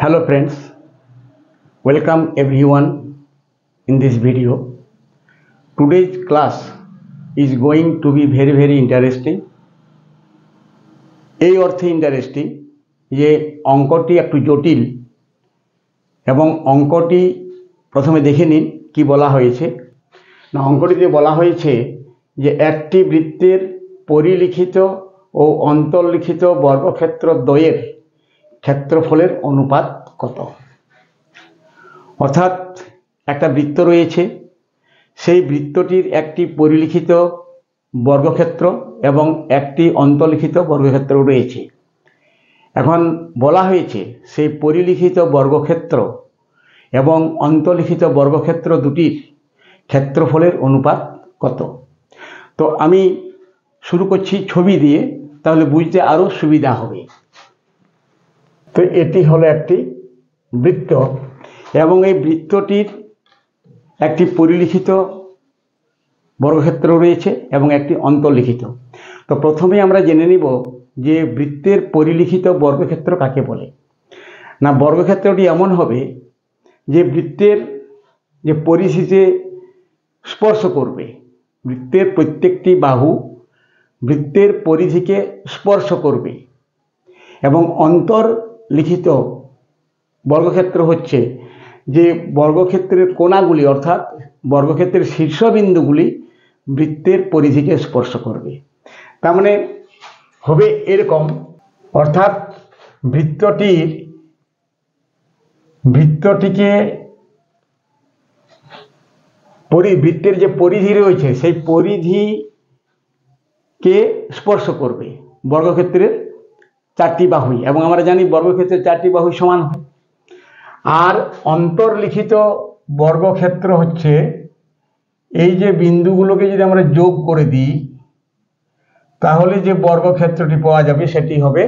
Hello friends, welcome everyone in this video. Today's class is going to be very interesting. এই অর্থে interesting যে অঙ্কটি একটু জটিল এবং অঙ্কটি প্রথমে দেখে নিন কি বলা হয়েছে না। অঙ্কটিতে বলা হয়েছে যে একটি বৃত্তের পরিলিখিত ও অন্তর্লিখিত বর্গক্ষেত্র দ্বয়ের ক্ষেত্রফলের অনুপাত কত। অর্থাৎ একটা বৃত্ত রয়েছে, সেই বৃত্তটির একটি পরিলিখিত বর্গক্ষেত্র এবং একটি অন্তর্লিখিত বর্গক্ষেত্র রয়েছে। এখন বলা হয়েছে সেই পরিলিখিত বর্গক্ষেত্র এবং অন্তর্লিখিত বর্গক্ষেত্র দুটির ক্ষেত্রফলের অনুপাত কত। তো আমি শুরু করছি ছবি দিয়ে, তাহলে বুঝতে আরও সুবিধা হবে। তো এটি হলো একটি বৃত্ত এবং এই বৃত্তটির একটি পরিলিখিত বর্গক্ষেত্র রয়েছে এবং একটি অন্তর্লিখিত। তো প্রথমে আমরা জেনে নিব যে বৃত্তের পরিলিখিত বর্গক্ষেত্র কাকে বলে। না, বর্গক্ষেত্রটি এমন হবে যে বৃত্তের যে পরিধিতে স্পর্শ করবে, বৃত্তের প্রত্যেকটি বাহু বৃত্তের পরিধিকে স্পর্শ করবে। এবং অন্তর্লিখিত বর্গক্ষেত্র হচ্ছে যে বর্গক্ষেত্রের কোণাগুলি অর্থাৎ বর্গক্ষেত্রের শীর্ষবিন্দুগুলি বৃত্তের পরিধিকে স্পর্শ করবে। তার মানে হবে এরকম, অর্থাৎ বৃত্তটিকে বৃত্তের যে পরিধি রয়েছে সেই পরিধিকে স্পর্শ করবে বর্গক্ষেত্রের চারটি বাহুই, এবং আমরা জানি বর্গক্ষেত্রের চারটি বাহুই সমান হয়। আর অন্তর্লিখিত বর্গক্ষেত্র হচ্ছে এই যে বিন্দুগুলোকে যদি আমরা যোগ করে দিই তাহলে যে বর্গক্ষেত্রটি পাওয়া যাবে সেটি হবে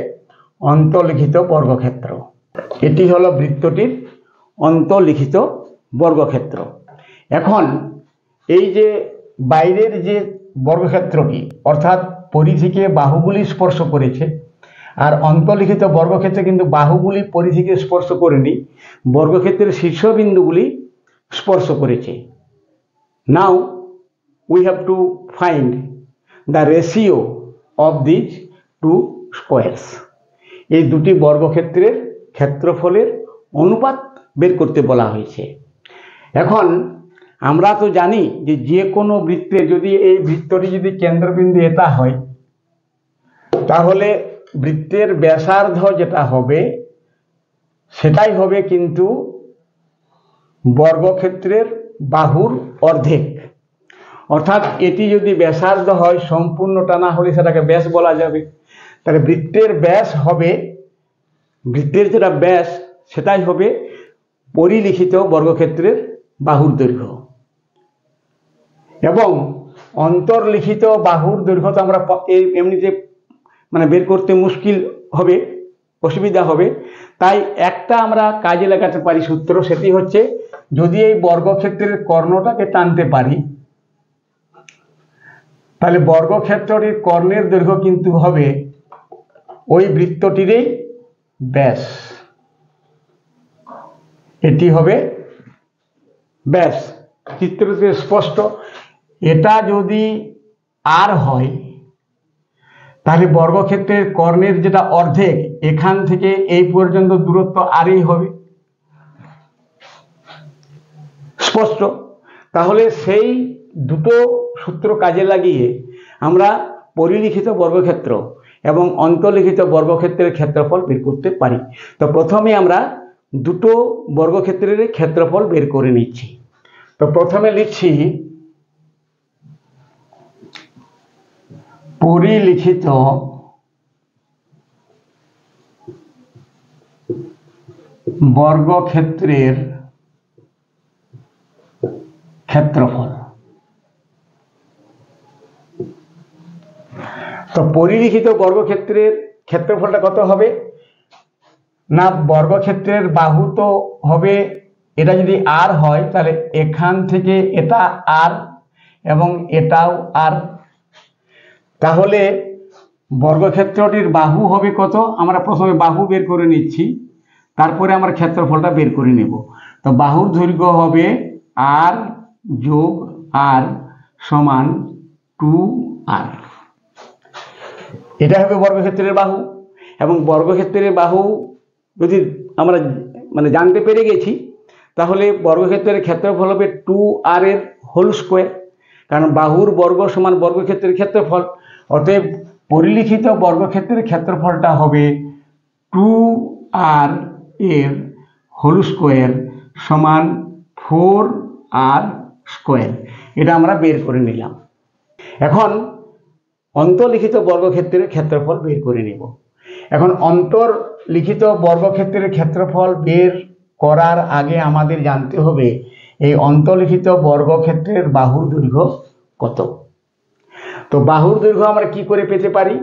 অন্তর্লিখিত বর্গক্ষেত্র। এটি হলো বৃত্তটির অন্তর্লিখিত বর্গক্ষেত্র। এখন এই যে বাইরের যে বর্গক্ষেত্রটি অর্থাৎ পরিধিকে বাহুগুলি স্পর্শ করেছে, আর অন্তর্লিখিত বর্গক্ষেত্রে কিন্তু বাহুগুলি পরিধিকে স্পর্শ করেনি, বর্গক্ষেত্রের শীর্ষবিন্দুগুলি স্পর্শ করেছে। Now we have to find the ratio of this two squares. এই দুটি বর্গক্ষেত্রের ক্ষেত্রফলের অনুপাত বের করতে বলা হয়েছে। এখন আমরা তো জানি যে যে কোনো বৃত্তে যদি এই বৃত্তটি যদি কেন্দ্রবিন্দু এটা হয় তাহলে বৃত্তের ব্যাসার্ধ যেটা হবে সেটাই হবে কিন্তু বর্গক্ষেত্রের বাহুর অর্ধেক। অর্থাৎ এটি যদি ব্যাসার্ধ হয় সম্পূর্ণ টানা হলে সেটাকে ব্যাস বলা যাবে। তাহলে বৃত্তের ব্যাস হবে, বৃত্তের যেটা ব্যাস সেটাই হবে পরিলিখিত বর্গক্ষেত্রের বাহুর দৈর্ঘ্য। এবং অন্তর্লিখিত বাহুর দৈর্ঘ্য তো আমরা এমনিতে বের করতে মুশকিল হবে, অসুবিধা হবে। তাই একটা আমরা কাজে লাগাতে পারি সূত্র, সেটি হচ্ছে যদি এই বর্গক্ষেত্রের কর্ণটাকে টানতে পারি তাহলে বর্গক্ষেত্রটির কর্ণের দৈর্ঘ্য কিন্তু হবে ওই বৃত্তটিরই ব্যাস। এটি হবে ব্যাস। চিত্রটি স্পষ্ট। এটা যদি আর হয় তাহলে বর্গক্ষেত্রের কর্ণের যেটা অর্ধেক, এখান থেকে এই পর্যন্ত দূরত্ব আরই হবে। স্পষ্ট। তাহলে সেই দুটো সূত্র কাজে লাগিয়ে আমরা পরিলিখিত বর্গক্ষেত্র এবং অন্তর্লিখিত বর্গক্ষেত্রের ক্ষেত্রফল বের করতে পারি। তো প্রথমে আমরা দুটো বর্গক্ষেত্রের ক্ষেত্রফল বের করে নিচ্ছি। তো প্রথমে লিখছি পরিলিখিত বর্গক্ষেত্রের ক্ষেত্রফল। তো পরিলিখিত বর্গক্ষেত্রের ক্ষেত্রফলটা কত হবে না, বর্গক্ষেত্রের বাহু তো হবে, এটা যদি আর হয় তাহলে এখান থেকে এটা আর এবং এটাও আর। তাহলে বর্গক্ষেত্রটির বাহু হবে কত, আমরা প্রথমে বাহু বের করে নিচ্ছি। তারপরে আমরা ক্ষেত্রফলটা বের করে নেব। তো বাহুর দৈর্ঘ্য হবে আর যোগ আর সমান 2r। এটা হবে বর্গক্ষেত্রের বাহু। এবং বর্গক্ষেত্রের বাহু যদি আমরা জানতে পেরে গেছি, তাহলে বর্গক্ষেত্রের ক্ষেত্রফল হবে 2r এর হোল স্কোয়ার, কারণ বাহুর বর্গ সমান বর্গক্ষেত্রের ক্ষেত্রফল। অতএব পরিলিখিত বর্গক্ষেত্রের ক্ষেত্রফলটা হবে 2r এর হোল স্কোয়ার সমান 4r স্কোয়ার। এটা আমরা বের করে নিলাম। এখন অন্তর্লিখিত বর্গক্ষেত্রের ক্ষেত্রফল বের করে নেব। এখন অন্তর্লিখিত বর্গক্ষেত্রের ক্ষেত্রফল বের করার আগে আমাদের জানতে হবে এই অন্তর্লিখিত বর্গক্ষেত্রের বাহুর দৈর্ঘ্য কত। তো বাহুর দৈর্ঘ্য আমরা কি করে পেতে পারি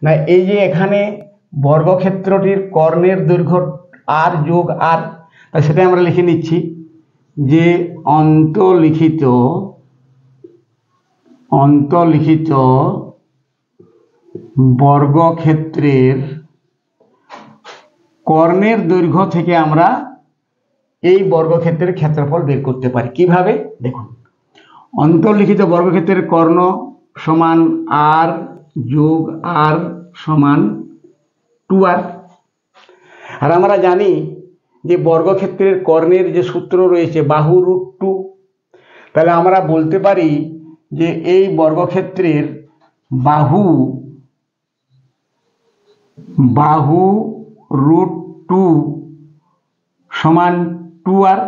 না, এই যে এখানে বর্গক্ষেত্রটির কর্ণের দৈর্ঘ্য আর যোগ আর, তাই সেটা আমরা লিখে নিচ্ছি যে অন্তর্লিখিত বর্গক্ষেত্রের কর্ণের দৈর্ঘ্য থেকে আমরা এই বর্গক্ষেত্রের ক্ষেত্রফল বের করতে পারি। কিভাবে দেখুন, অন্তর্লিখিত বর্গক্ষেত্রের কর্ণ সমান আর যোগ আর সমান 2r। আর আমরা জানি যে বর্গক্ষেত্রের কর্ণের যে সূত্র রয়েছে বাহু √2। তাহলে আমরা বলতে পারি যে এই বর্গক্ষেত্রের বাহু √2 সমান 2r।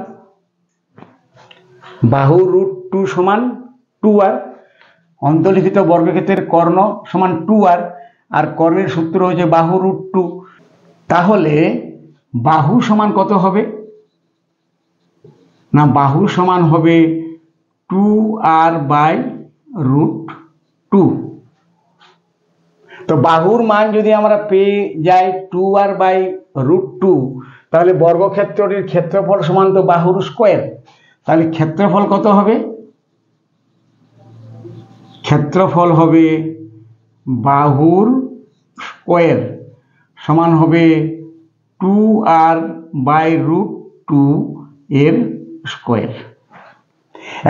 বাহু √2 সমান 2r। অন্তর্লিখিত বর্গক্ষেত্রের কর্ণ সমান 2r, আর কর্ণের সূত্র হচ্ছে বাহু √2। তাহলে বাহু সমান কত হবে না, বাহু সমান হবে 2r/√2। তো বাহুর মান যদি আমরা পেয়ে যাই 2r/√2, তাহলে বর্গক্ষেত্রটির ক্ষেত্রফল সমান তো বাহুর স্কোয়ার। তাহলে ক্ষেত্রফল কত হবে, ক্ষেত্রফল হবে বাহুর স্কোয়ার সমান হবে 2r/√2 এর স্কোয়ার।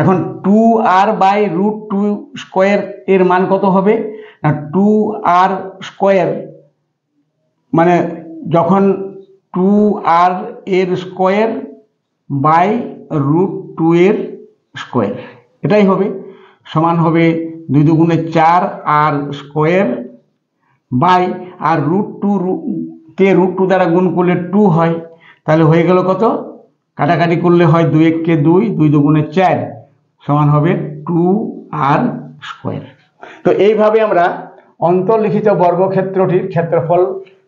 এখন 2r/√2 স্কোয়ার এর মান কত হবে না, 2r স্কোয়ার মানে যখন 2r এর স্কোয়ার বাই √2 এর স্কোয়ার, এটাই হবে সমান হবে 2 দুগুণে 4 আর স্কোয়ার বাই আর √2 কে √2 দ্বারা গুণ করলে 2 হয়। তাহলে হয়ে গেল কত, কাটাকাটি করলে হয় 2 1 কে 2, 2 দুগুণে 4 সমান হবে 2r স্কোয়ার। তো এইভাবে আমরা অন্তর্লিখিত বর্গক্ষেত্রটির ক্ষেত্রফল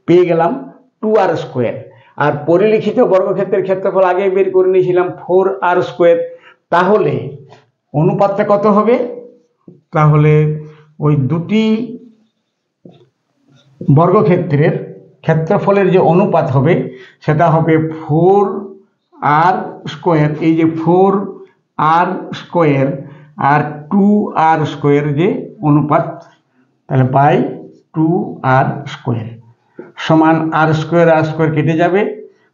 পেয়ে গেলাম 2r স্কোয়ার। আর পরিলিখিত বর্গক্ষেত্রের ক্ষেত্রফল আগে বের করে নিয়েছিলাম 4r স্কোয়ার। তাহলে অনুপাতটা কত হবে, তাহলে ওই দুটি বর্গক্ষেত্রের ক্ষেত্রফলের যে অনুপাত হবে সেটা হবে 4r স্কোয়ার, এই যে 4r স্কোয়ার আর 2r স্কোয়ার যে অনুপাত, তাহলে বাই 2r স্কোয়ার সমান r স্কোয়ার কেটে যাবে,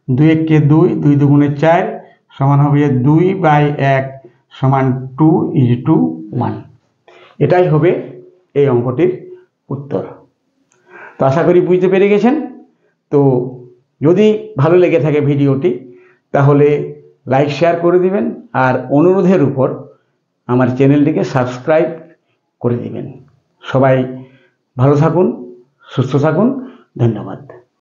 2 1 কে 2, 2 দুগুণে 4 সমান হবে 2/1 সমান 2:1। এটাই হবে এই অঙ্কটির উত্তর। তো আশা করি বুঝতে পেরে গেছেন। তো যদি ভালো লেগে থাকে ভিডিওটি, তাহলে লাইক শেয়ার করে দিবেন, আর অনুরোধের উপর আমার চ্যানেলটিকে সাবস্ক্রাইব করে দিবেন। সবাই ভালো থাকুন, সুস্থ থাকুন, ধন্যবাদ।